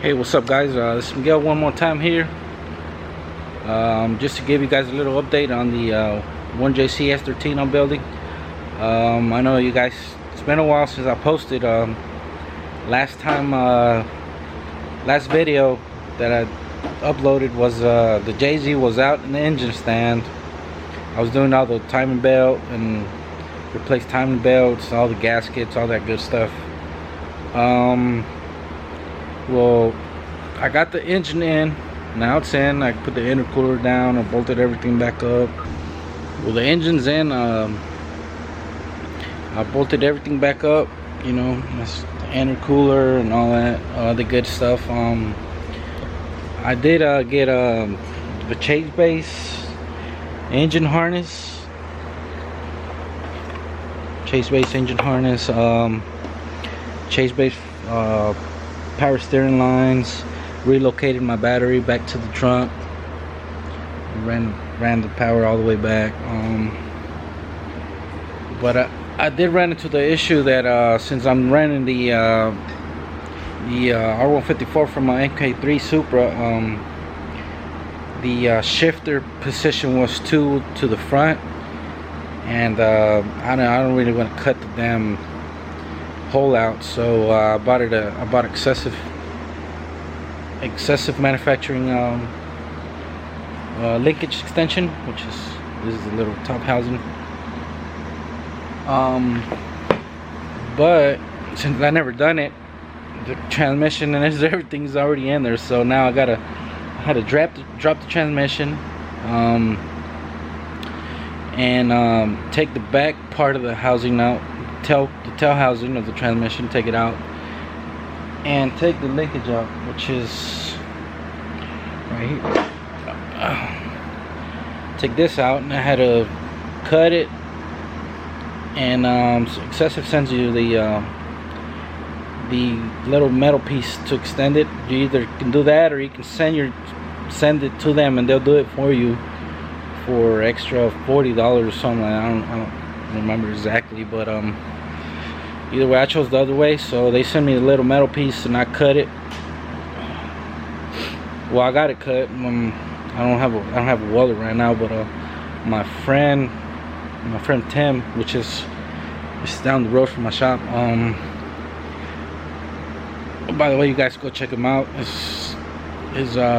Hey, what's up, guys? This is Miguel one more time here. Just to give you guys a little update on the 1JC S13 I'm building. I know you guys, it's been a while since I posted. Last video that I uploaded was the JZ was out in the engine stand. I was doing all the timing belt and replaced timing belts, all the gaskets, all that good stuff. Well, I got the engine in. Now it's in. I put the intercooler down. I bolted everything back up. Well, the engine's in. I bolted everything back up. You know, that's the intercooler and all that, the good stuff. I did get the chase base engine harness. Chase base engine harness. Chase base power steering lines. Relocated my battery back to the trunk. Ran the power all the way back. But I did run into the issue that since I'm running the r154 from my MK3 Supra, the shifter position was too to the front, and I don't really want to cut the damn hole out, so I bought excessive manufacturing linkage extension, which this is the little top housing. But since I never done it, the transmission and everything's already in there, so now I had to drop the transmission, and take the back part of the housing out, the tail housing of the transmission, take it out, and take the linkage out, which is right here. Take this out, and I had to cut it, and excessive sends you the little metal piece to extend it. You either can do that, or you can send it to them and they'll do it for you for extra $40 or something. I don't remember exactly, but either way, I chose the other way. So they sent me a little metal piece and I cut it. Well, I got it cut. I don't have a welder right now, but my friend Tim, which is down the road from my shop. By the way, you guys go check him out. His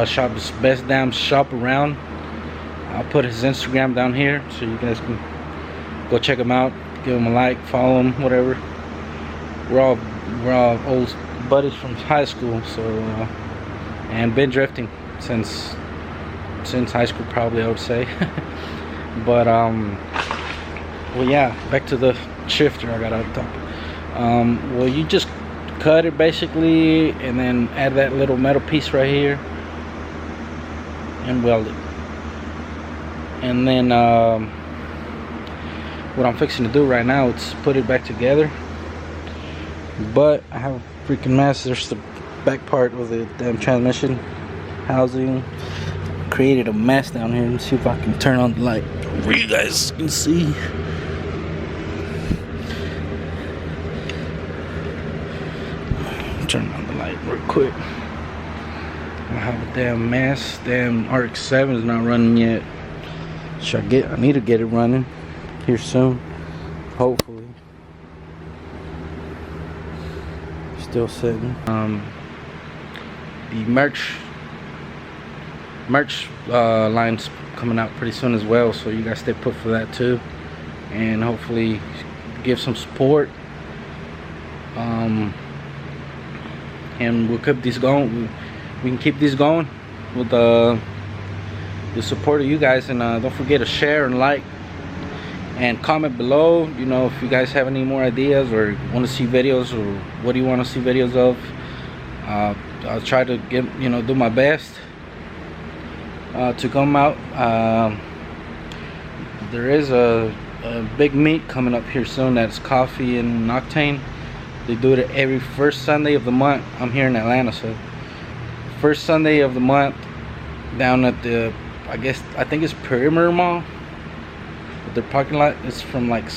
shop is best damn shop around. I'll put his Instagram down here so you guys can go check him out, give him a like, follow him, whatever. We're all old buddies from high school, so and been drifting since high school, probably, I would say. But well, yeah, back to the shifter I got out top. Well, you just cut it basically, and then add that little metal piece right here and weld it. And then what I'm fixing to do right now is put it back together. But I have a freaking mess. There's the back part of the damn transmission housing. Created a mess down here. Let me see if I can turn on the light where you guys can see. Turn on the light real quick. I have a damn mess. Damn RX-7 is not running yet. I need to get it running here soon, hopefully. Still sitting. The merch line's coming out pretty soon as well, so you guys stay put for that too, and hopefully give some support. And we'll keep these going. We can keep these going with the support of you guys. And don't forget to share and like and comment below. You know, if you guys have any more ideas or want to see videos, or what do you want to see videos of. I'll try to do my best to come out. There is a big meet coming up here soon. That's Coffee and Octane. They do it every first Sunday of the month. I'm here in Atlanta, so first Sunday of the month down at the, I think it's Perimeter Mall. But the parking lot is from like,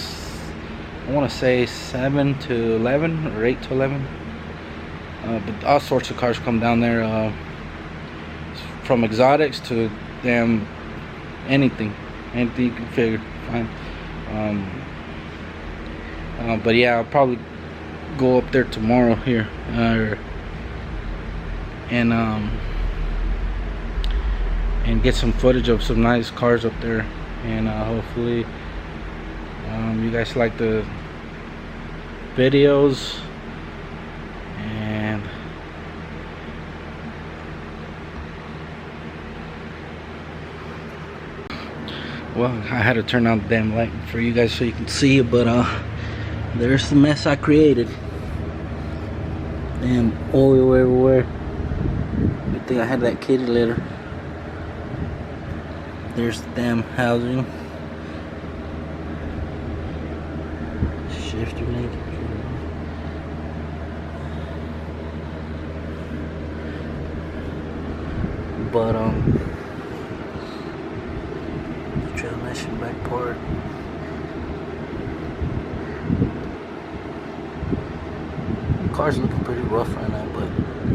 I want to say 7 to 11 or 8 to 11. But all sorts of cars come down there, from exotics to damn anything you can figure find. But yeah, I'll probably go up there tomorrow here, and get some footage of some nice cars up there, and hopefully you guys like the videos. And well, I had to turn on the damn light for you guys so you can see it, but there's the mess I created. Damn oil everywhere. Good thing I had that kitty litter. There's the damn housing. Shifter link. But the transmission back part. The car's looking pretty rough right now, but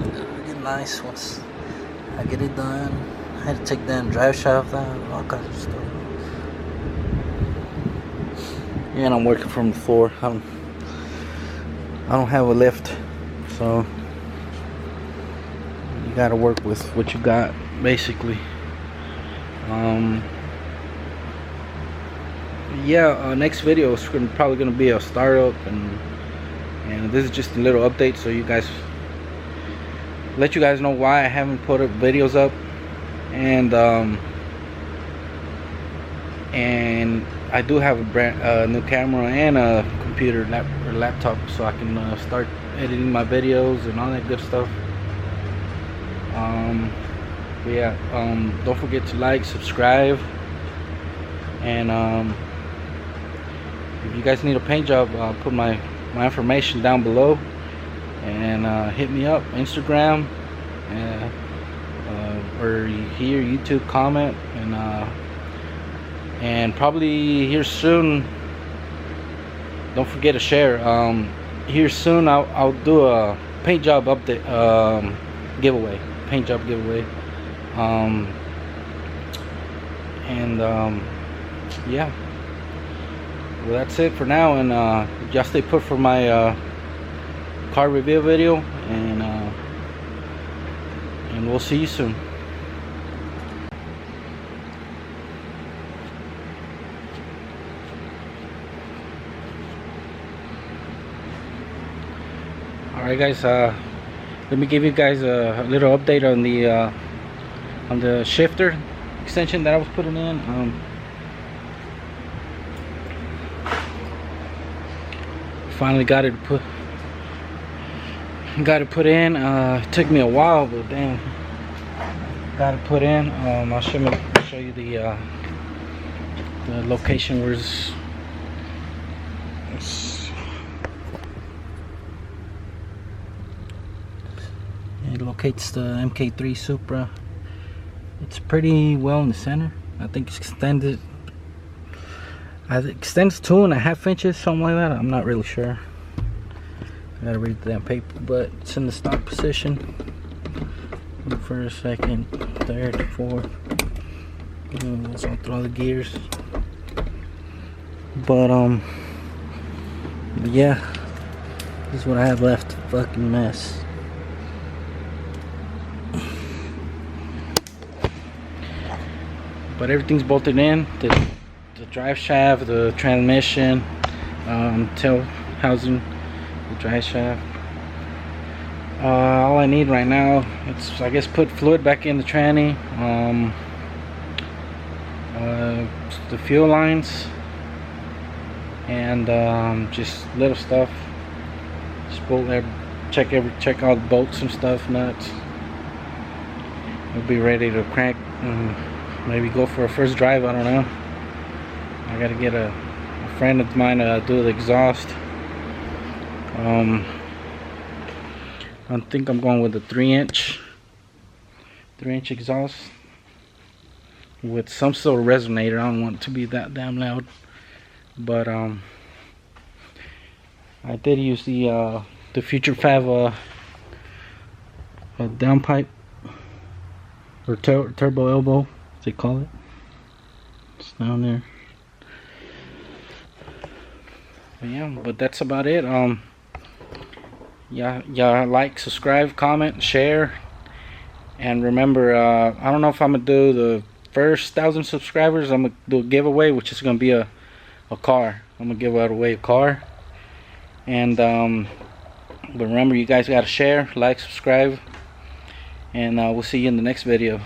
it'll get nice once I get it done. I had to take that drive shaft out, all kinds of stuff. And I'm working from the floor. I don't have a lift, so you gotta work with what you got, basically. Yeah, next video is probably gonna be a startup, and this is just a little update, so you guys, let you guys know why I haven't put up videos up, and I do have a brand new camera and a computer or laptop, so I can start editing my videos and all that good stuff. But yeah, don't forget to like, subscribe, and if you guys need a paint job, I'll put my information down below, and hit me up Instagram, or here YouTube, comment, and probably here soon, don't forget to share. Here soon I'll do a paint job update, giveaway, paint job giveaway, yeah, well, that's it for now, and y'all stay put for my car review video, and we'll see you soon. Alright guys, let me give you guys a little update on the shifter extension that I was putting in. Finally got it put in. It took me a while, but damn, got it put in. I'll show you the location where it locates the MK3 Supra. It's pretty well in the center. I think it's extended. It extends 2.5 inches, something like that. I'm not really sure. I gotta read that paper, but it's in the stock position. First, second, third, fourth. Let's all throw the gears. But yeah, this is what I have left. Fucking mess. But everything's bolted in. The drive shaft, the transmission, tail housing, the drive shaft. All I need right now, it's, I guess, put fluid back in the tranny, the fuel lines, and just little stuff. Just bolt there, check all the bolts and stuff, nuts. We'll be ready to crank. Maybe go for a first drive, I don't know. I gotta get a friend of mine to do the exhaust. I think I'm going with a 3-inch exhaust with some sort of resonator. I don't want it to be that damn loud, but I did use the Future Fab a downpipe or turbo elbow, as they call it. It's down there. But yeah, but that's about it. Yeah, like, subscribe, comment, share, and remember, I don't know if I'm gonna do the first 1,000 subscribers. I'm gonna do a giveaway, which is gonna be a car. I'm gonna give away a car. And but remember, you guys gotta share, like, subscribe, and we'll see you in the next video.